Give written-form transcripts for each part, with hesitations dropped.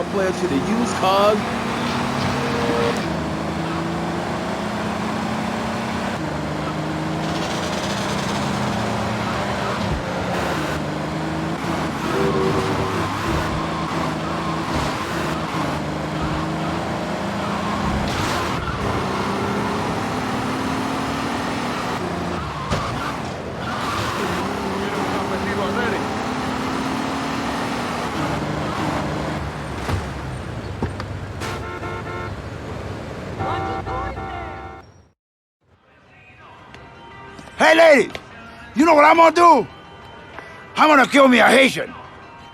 complex to the used cars. Hey, lady! You know what I'm gonna do? I'm gonna kill me a Haitian.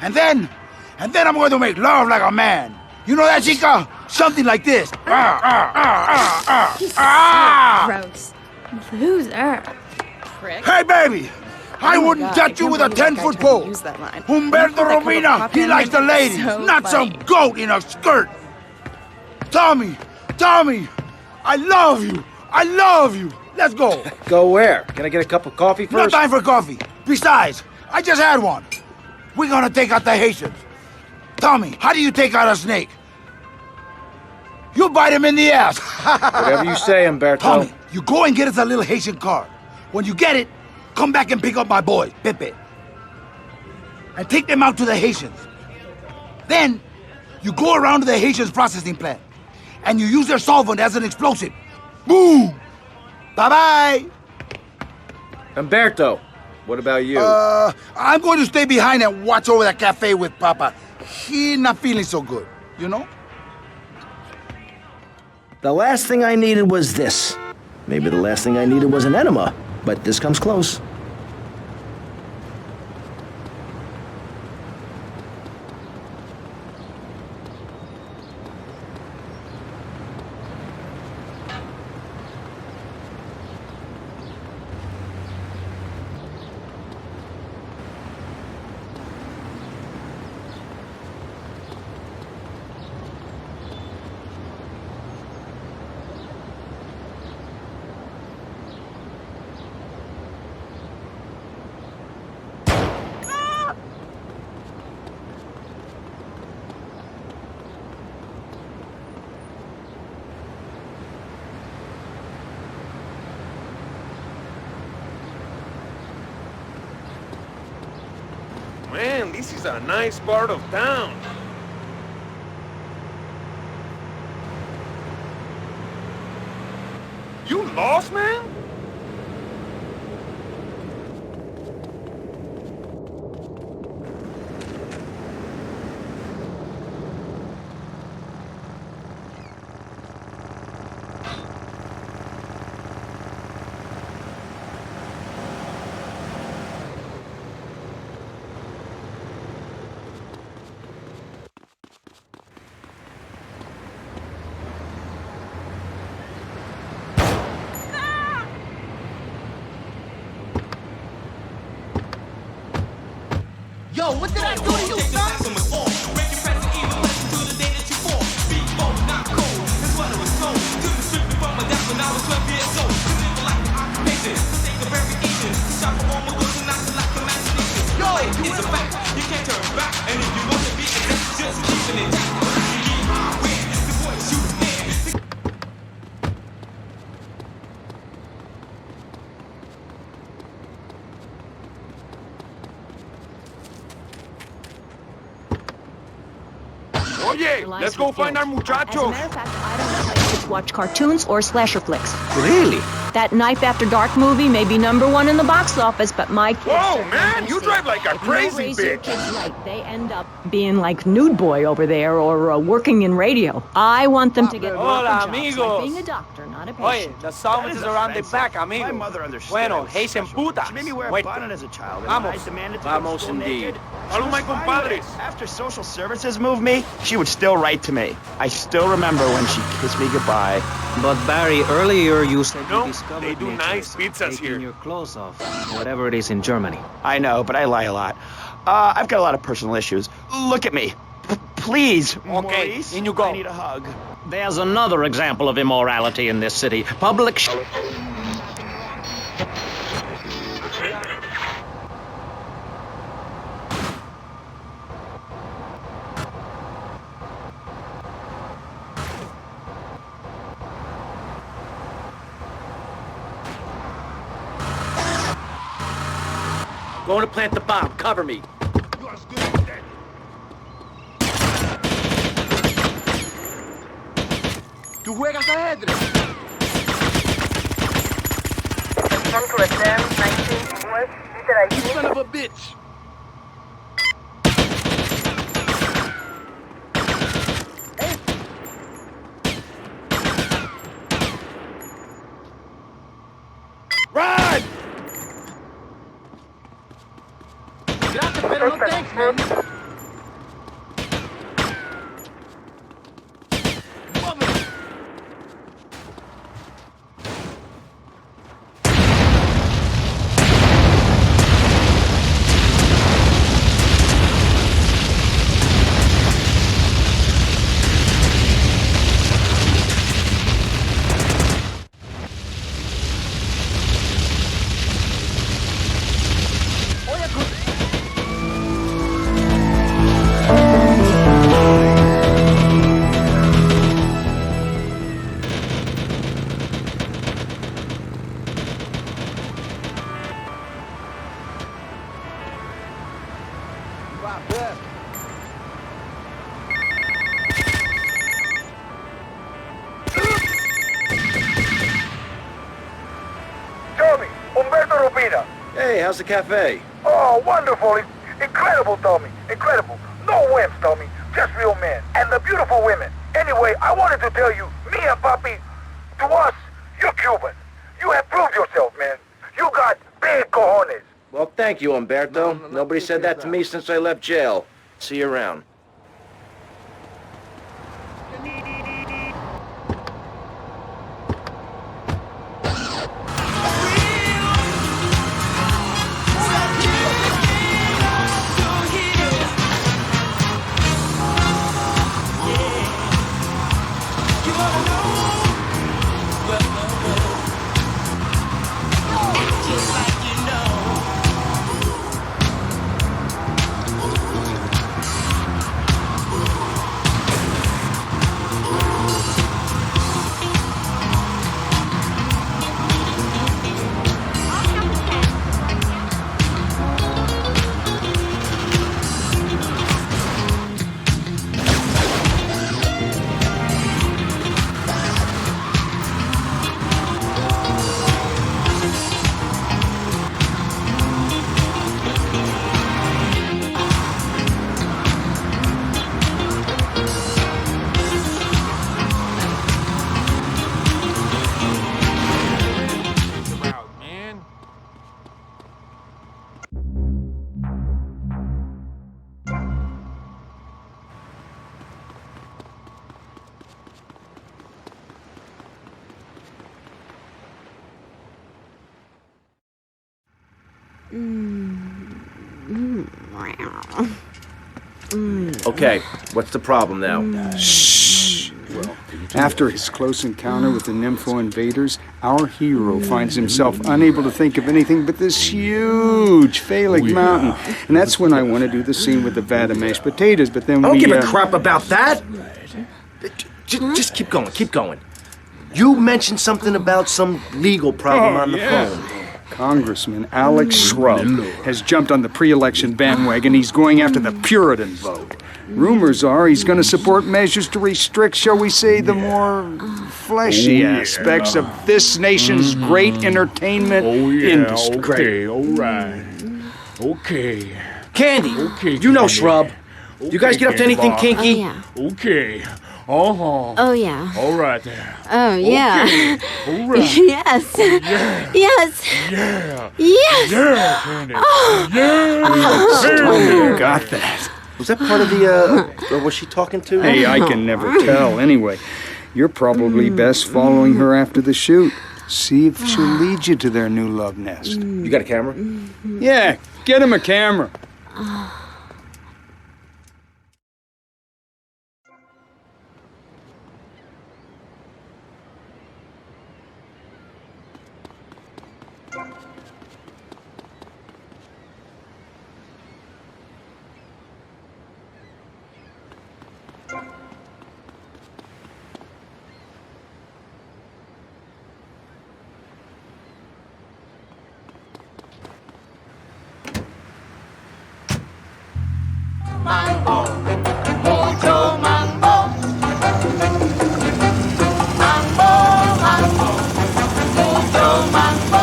And then I'm going to make love like a man. You know that, chica? Something like this. Gross. Loser. Prick. Hey, baby! I wouldn't touch you with a 10-foot pole. Humberto Romina, he likes the ladies, not some goat in a skirt. Tommy, I love you. I love you. Let's go. Go where? Can I get a cup of coffee No first? time for coffee. Besides, I just had one. We're gonna take out the Haitians. Tommy, how do you take out a snake? You bite him in the ass. Whatever you say, Umberto. Tommy, you go and get us a little Haitian car. When you get it, come back and pick up my boy, Pepe. And take them out to the Haitians. Then, you go around to the Haitians' processing plant. And you use their solvent as an explosive. Boom! Bye-bye! Umberto, what about you? I'm going to stay behind and watch over that cafe with Papa. He's not feeling so good, you know? The last thing I needed was this. Maybe the last thing I needed was an enema, but this comes close. Man, this is a nice part of town. You lost, man? Yo, what did I do to you, son? Oye, let's go find our As a muchachos. matter of fact, I don't know if it's watch cartoons or slasher flicks. Really? That Knife After Dark movie may be #1 in the box office, but my kids... Whoa, are man, gonna you see drive it. like a If crazy you raise your bitch. kids right, they end up being like Nude Boy over there or working in radio. I want them to get Hola, proper jobs, amigos. like being a doctor, not a Oye, patient. the solvent is around the back, amigo. My mother understood. Bueno, I was Haitian special. putas. She made me wear a Muerte. bonnet as a child. And Vamos. I demanded to go Vamos to school indeed. naked. Follow She my was fine with it. compadres. After social services moved me, she would still write to me. I still remember when she kissed me goodbye. But Barry, earlier you said No, you discovered they do nature nice by pizzas taking here. your clothes off, whatever it is in Germany. I know, but I lie a lot. I've got a lot of personal issues. Look at me. Please, Okay, Maurice. in you go. I need a hug. There's another example of immorality in this city. Public Going to plant the bomb. Cover me. You are as good as dead. Tú juegas ajedrez. You son of a bitch. Run! Gracias, pero no thanks, man. Mother. Tommy, Umberto Rupina. Hey, how's the cafe? Oh, wonderful. Incredible, Tommy. Incredible. No wimps, Tommy. Just real men. And the beautiful women. Anyway, I wanted to tell you, me and Papi, to us, you're Cuban. You have proved yourself, man. You got big cojones. Well, thank you, Umberto. Nobody said that to me since I left jail. See you around. Okay, what's the problem now? After his close encounter with the Nympho invaders, our hero finds himself unable to think of anything but this huge phallic mountain. And that's when I want to do the scene with the vat of mashed potatoes, but then I we... don't give a crap about that. Just keep going, keep going. You mentioned something about some legal problem on the phone. Congressman Alex Shrub has jumped on the pre-election bandwagon. He's going after the Puritan vote. Rumors are he's going to support measures to restrict, shall we say, the more fleshy aspects of this nation's great entertainment industry. Okay, all right. Okay. Candy, Okay, you know Candy. Shrub. You guys get up to anything Bob. kinky? Yeah. Okay. Uh-huh. Oh, yeah. All right there. Oh, yeah. Okay. All right. Yes. Yeah. Yes. Yeah. Yes. Yeah, Candy. Oh. Yeah. You got that. Was that part of the, or was she talking to? Hey, I can never tell. Anyway, you're probably best following her after the shoot. See if she'll lead you to their new love nest. You got a camera? Yeah, get him a camera. mambo, mucho mambo. Mambo, mambo, mucho mambo.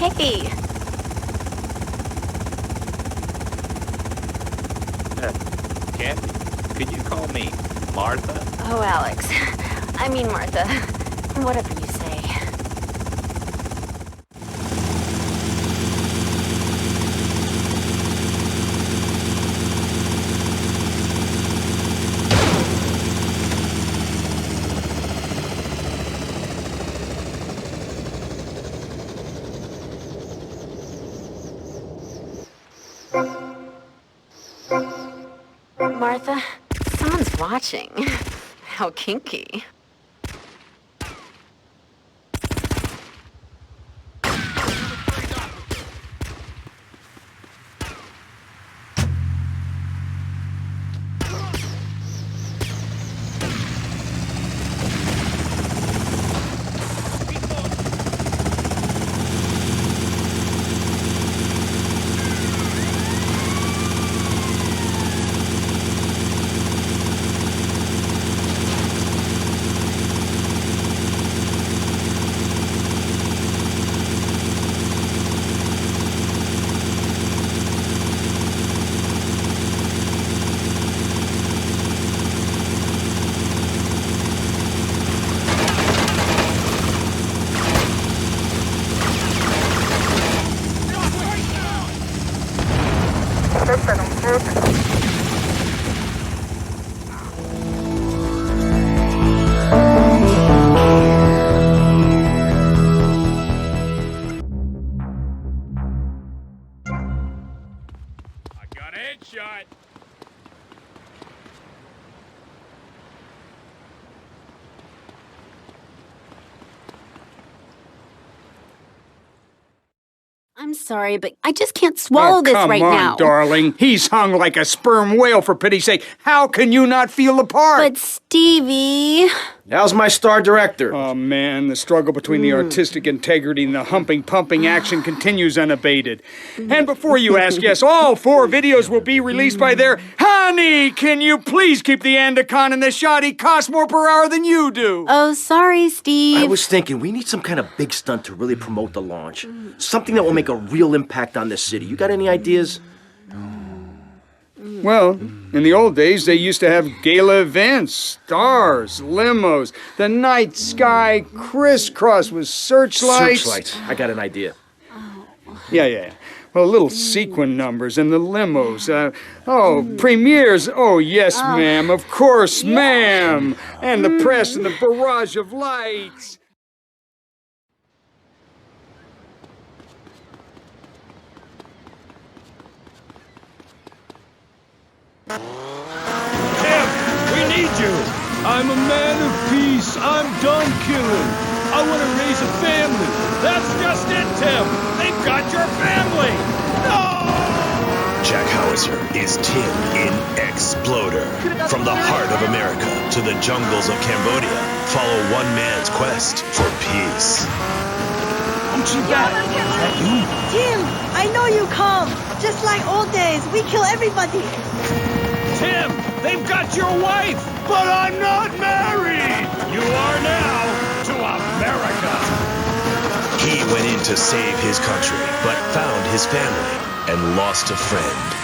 Hey. Kathy, could you call me Martha? Oh, Alex. I mean Martha. Whatever you say. Martha, someone's watching. How kinky. Headshot. I'm sorry, but I just can't swallow this right now. Come on, darling. He's hung like a sperm whale, for pity's sake. How can you not feel the part? But Stevie... How's my star director? Oh, man, the struggle between the artistic integrity and the humping, pumping action continues unabated. And before you ask, yes, all 4 videos will be released by their... Honey, can you please keep the Andacon in the shot? He costs more per hour than you do. Oh, sorry, Steve. I was thinking, we need some kind of big stunt to really promote the launch. Something that will make a real impact on the city. You got any ideas? Well, in the old days, they used to have gala events, stars, limos, the night sky crisscrossed with searchlights. Searchlights. I got an idea. Yeah. Well, little sequin numbers and the limos. Premieres. Oh, yes, ma'am. Of course, ma'am. And the press and the barrage of lights. Tim, we need you. I'm a man of peace. I'm done killing. I want to raise a family. That's just it, Tim. They've got your family. No! Jack Howitzer is Tim in Exploder. From the heart of America to the jungles of Cambodia, follow one man's quest for peace. What you got? Is that you? Tim, I know you come. Just like old days, we kill everybody. Tim, they've got your wife, but I'm not married. You are now to America. He went in to save his country, but found his family and lost a friend.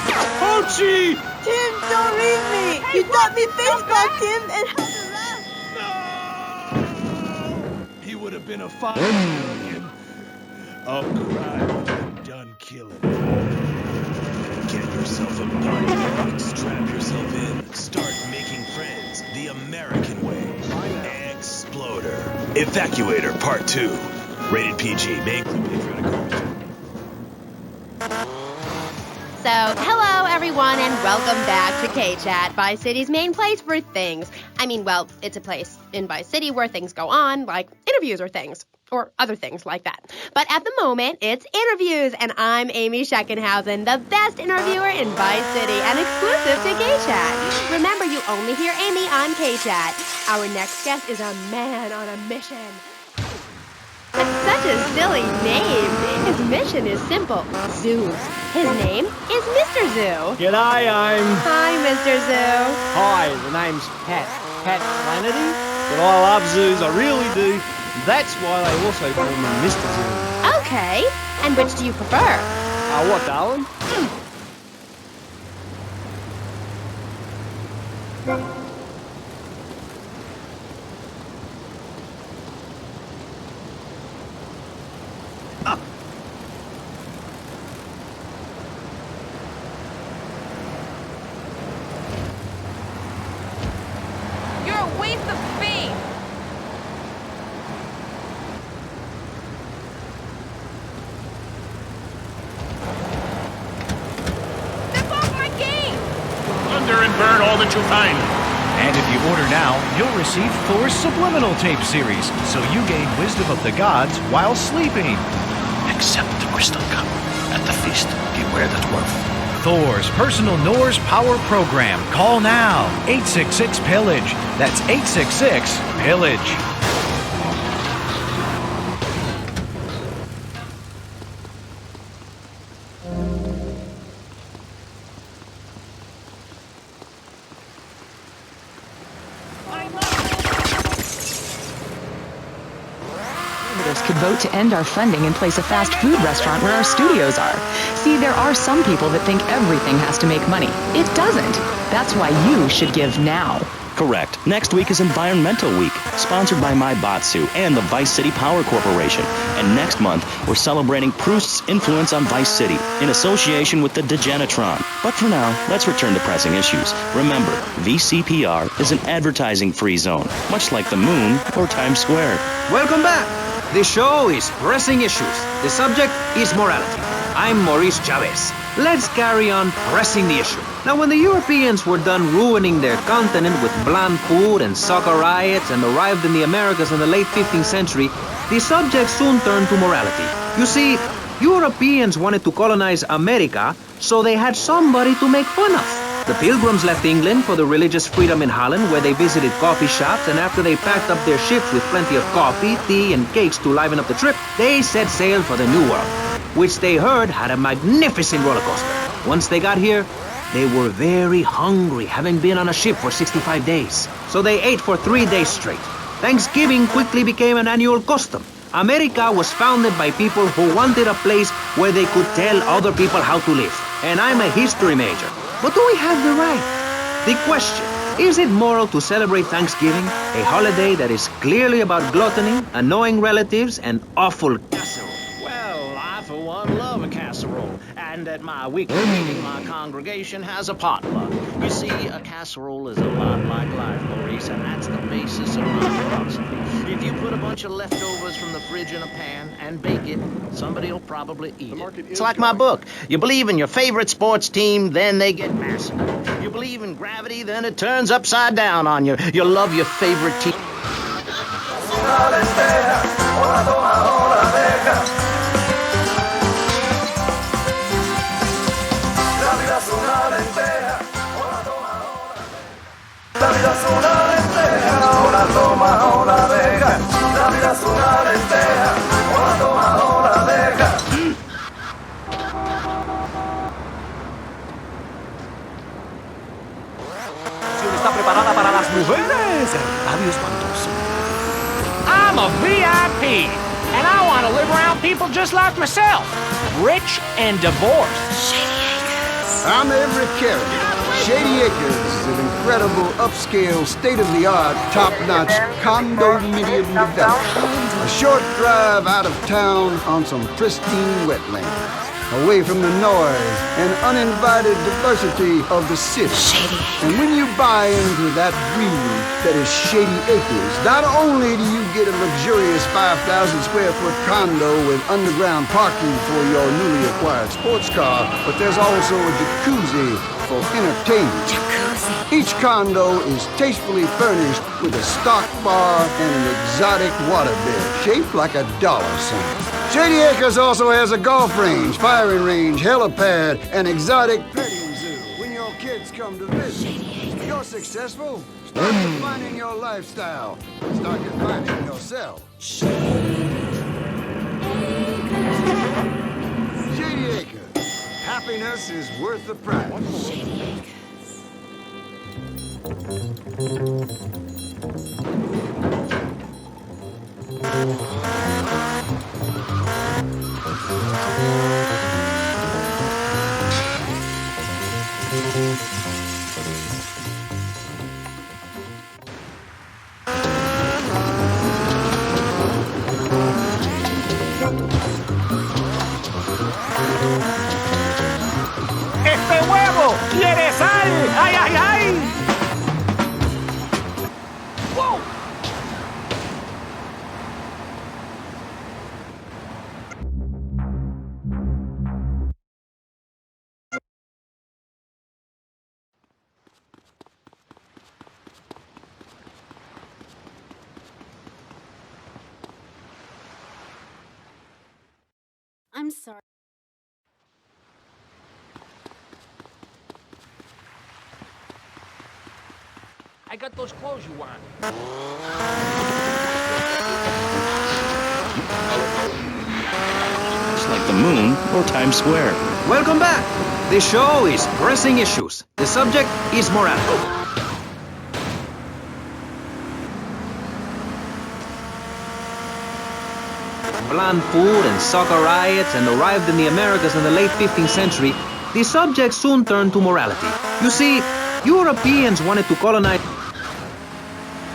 Ho Chi! Tim, don't leave me. You taught me baseball, Tim, and how to No! He would have been a fine million. A crime done killing. Get yourself a body, strap yourself in, start making friends the American way. Exploder. Evacuator Part 2. Rated PG. May include patriotic commentary. So, hello everyone and welcome back to K-Chat, Vice City's main place for things. I mean, well, it's a place in Vice City where things go on, like interviews or things. Or other things like that. But at the moment, it's interviews, and I'm Amy Scheckenhausen, the best interviewer in Vice City and exclusive to K-Chat. Remember, you only hear Amy on K-Chat. Our next guest is a man on a mission. That's such a silly name. His mission is simple. Zoos. His name is Mr. Zoo. G'day, Hi, Mr. Zoo. Hi, the name's Pat Flannery, but I love zoos, I really do. That's why they also call me Mr. Zoo. Okay. And which do you prefer? What, darling? You're a waste of space. Plunder and burn all that you find. And if you order now, you'll receive Thor's Subliminal Tape Series, so you gain wisdom of the gods while sleeping. Accept the crystal cup. At the feast, beware the dwarf. Thor's personal Norse Power Program. Call now. 866-PILLAGE. That's 866-PILLAGE. Could vote to end our funding and place a fast food restaurant where our studios are. See, there are some people that think everything has to make money. It doesn't. That's why you should give now. Correct. Next week is Environmental Week, sponsored by MyBotsu and the Vice City Power Corporation. And next month, we're celebrating Proust's influence on Vice City in association with the Degenitron. But for now, let's return to pressing issues. Remember, VCPR is an advertising-free zone, much like the moon or Times Square. Welcome back. The show is Pressing Issues. The subject is morality. I'm Maurice Chavez. Let's carry on pressing the issue. Now, when the Europeans were done ruining their continent with bland food and soccer riots and arrived in the Americas in the late 15th century, the subject soon turned to morality. You see, Europeans wanted to colonize America, so they had somebody to make fun of. The Pilgrims left England for the religious freedom in Holland, where they visited coffee shops, and after they packed up their ships with plenty of coffee, tea, and cakes to liven up the trip, they set sail for the New World, which they heard had a magnificent roller coaster. Once they got here, they were very hungry, having been on a ship for 65 days. So they ate for 3 days straight. Thanksgiving quickly became an annual custom. America was founded by people who wanted a place where they could tell other people how to live. And I'm a history major. But do we have the right? The question, is it moral to celebrate Thanksgiving, a holiday that is clearly about gluttony, annoying relatives, and awful casserole? Well, I for one love a casserole. And at my weekly meeting, my congregation has a potluck. You see, a casserole is a lot like life, Maurice, and that's the basis of my philosophy. If you put a bunch of leftovers from the fridge in a pan and bake it, somebody will probably eat it. It's like my book. You believe in your favorite sports team, then they get massacred. You believe in gravity, then it turns upside down on you. You love your favorite team. La vida es una lenteja, ahora toma, ahora deja. La vida es una lenteja, ahora toma, ahora deja. Está preparada para las mujeres. El radio espantoso. I'm a VIP, and I want to live around people just like myself, rich and divorced. I'm every character. Shady Acres is an incredible, upscale, state-of-the-art, top-notch condominium development. A short drive out of town on some pristine wetlands, away from the noise and uninvited diversity of the city. And when you buy into that dream that is Shady Acres, not only do you get a luxurious 5,000 square foot condo with underground parking for your newly acquired sports car, but there's also a jacuzzi for entertainment. Each condo is tastefully furnished with a stock bar and an exotic waterbed shaped like a dollar sign. Shady Acres also has a golf range, firing range, helipad, and exotic petting zoo. When your kids come to visit, you're successful. Start defining your lifestyle. Start defining yourself. Shady Acres. Happiness is worth the price. Shady Acres. ¡Este huevo quiere sal! ¡Ay, ay, ay! ¡Wow! I'm sorry. I got those clothes you want. It's like the moon or Times Square. Welcome back. The show is Pressing Issues. The subject is morality. Bland food and soccer riots and arrived in the Americas in the late 15th century, the subject soon turned to morality. You see, Europeans wanted to colonize...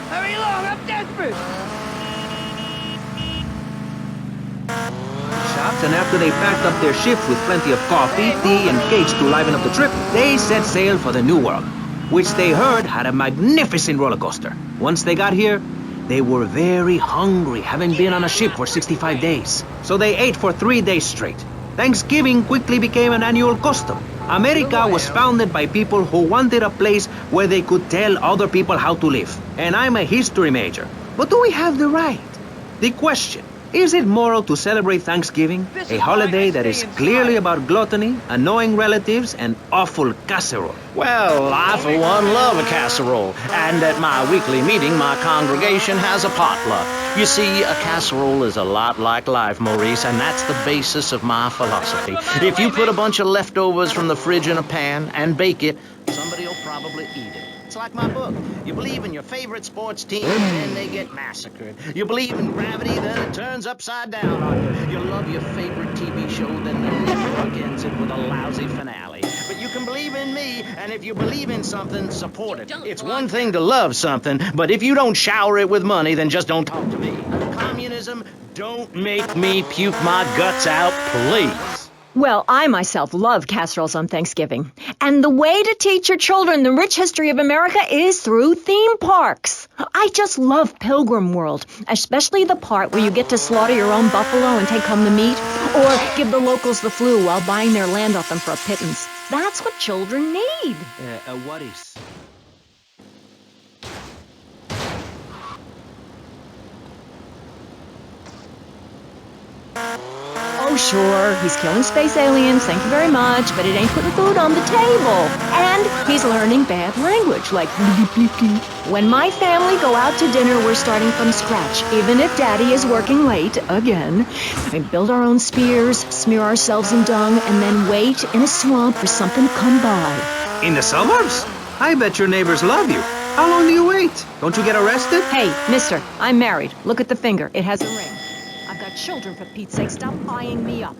Hurry along, I'm desperate! shops, and after they packed up their ships with plenty of coffee, tea, and cakes to liven up the trip, they set sail for the New World, which they heard had a magnificent roller coaster. Once they got here, they were very hungry, having been on a ship for 65 days. So they ate for 3 days straight. Thanksgiving quickly became an annual custom. America was founded by people who wanted a place where they could tell other people how to live. And I'm a history major. But do we have the right? The question, is it moral to celebrate Thanksgiving, a holiday that is clearly about gluttony, annoying relatives, and awful casserole? Well, I, for one, love a casserole. And at my weekly meeting, my congregation has a potluck. You see, a casserole is a lot like life, Maurice, and that's the basis of my philosophy. If you put a bunch of leftovers from the fridge in a pan and bake it, somebody will probably eat it. It's like my book. You believe in your favorite sports team, then they get massacred. You believe in gravity, then it turns upside down on you. You love your favorite TV show, then the network ends it with a lousy finale. But you can believe in me, and if you believe in something, support it. It's one thing to love something, but if you don't shower it with money, then just don't talk to me. Communism, don't make me puke my guts out, please. Well, I myself love casseroles on Thanksgiving. And the way to teach your children the rich history of America is through theme parks. I just love Pilgrim World, especially the part where you get to slaughter your own buffalo and take home the meat, or give the locals the flu while buying their land off them for a pittance. That's what children need. What is? Oh, sure, he's killing space aliens, thank you very much, but it ain't putting food on the table. And he's learning bad language, like bleep, bleep, bleep. When my family go out to dinner, we're starting from scratch, even if Daddy is working late, again. We build our own spears, smear ourselves in dung, and then wait in a swamp for something to come by. In the suburbs? I bet your neighbors love you. How long do you wait? Don't you get arrested? Hey, mister, I'm married. Look at the finger. It has a ring. I've got children, for Pete's sake. Stop eyeing me up.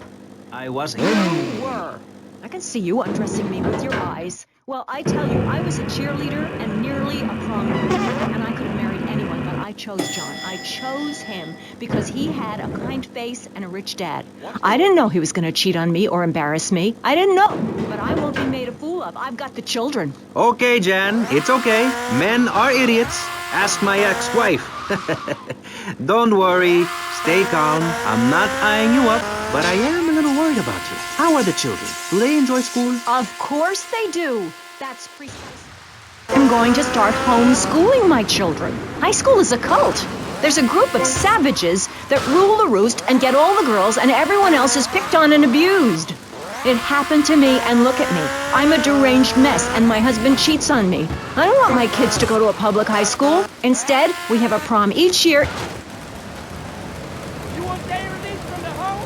I wasn't. You were. I can see you undressing me with your eyes. Well, I tell you, I was a cheerleader and nearly a prom queen, and I could have married anyone, but I chose John. I chose him because he had a kind face and a rich dad. I didn't know he was going to cheat on me or embarrass me. I didn't know, but I won't be made a fool of. I've got the children. Okay, Jan, it's okay. Men are idiots. Ask my ex-wife. Don't worry. Stay calm. I'm not eyeing you up, but I am a little worried about you. How are the children? Do they enjoy school? Of course they do. That's precise. I'm going to start homeschooling my children. High school is a cult. There's a group of savages that rule the roost and get all the girls, and everyone else is picked on and abused. It happened to me, and look at me. I'm a deranged mess, and my husband cheats on me. I don't want my kids to go to a public high school. Instead, we have a prom each year. You want day release from the home?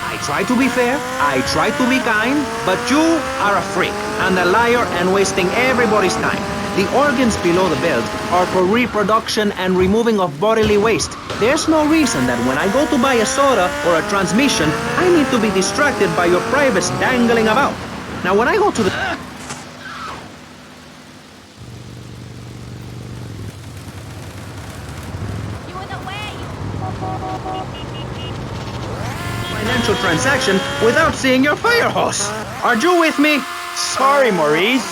I try to be fair, I try to be kind, but you are a freak and a liar and wasting everybody's time. The organs below the belt are for reproduction and removing of bodily waste. There's no reason that when I go to buy a soda or a transmission, I need to be distracted by your privates dangling about. Now when I go to the... financial transaction without seeing your fire hose. Are you with me? Sorry, Maurice.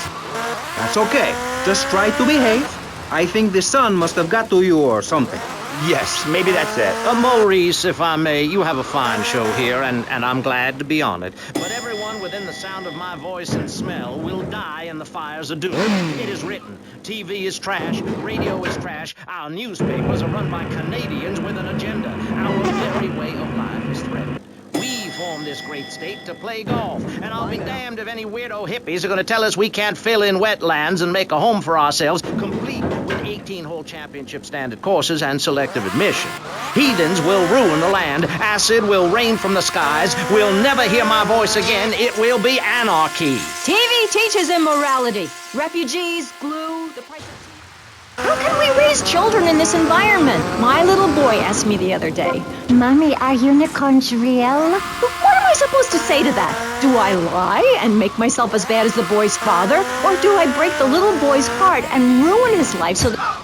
That's okay. Just try to behave. I think the sun must have got to you or something. Yes, maybe that's it. Maurice, if I may, you have a fine show here, and I'm glad to be on it. But everyone within the sound of my voice and smell will die in the fires of doom. It is written. TV is trash. Radio is trash. Our newspapers are run by Canadians with an agenda. Our very way of life is threatened. We formed this great state to play golf, and I'll be damned if any weirdo hippies are going to tell us we can't fill in wetlands and make a home for ourselves, complete with 18-hole championship standard courses and selective admission. Heathens will ruin the land. Acid will rain from the skies. We'll never hear my voice again. It will be anarchy. TV teaches immorality. Refugees, glue, the price of... How can we raise children in this environment? My little boy asked me the other day, Mommy, are unicorns real? What am I supposed to say to that? Do I lie and make myself as bad as the boy's father? Or do I break the little boy's heart and ruin his life so that...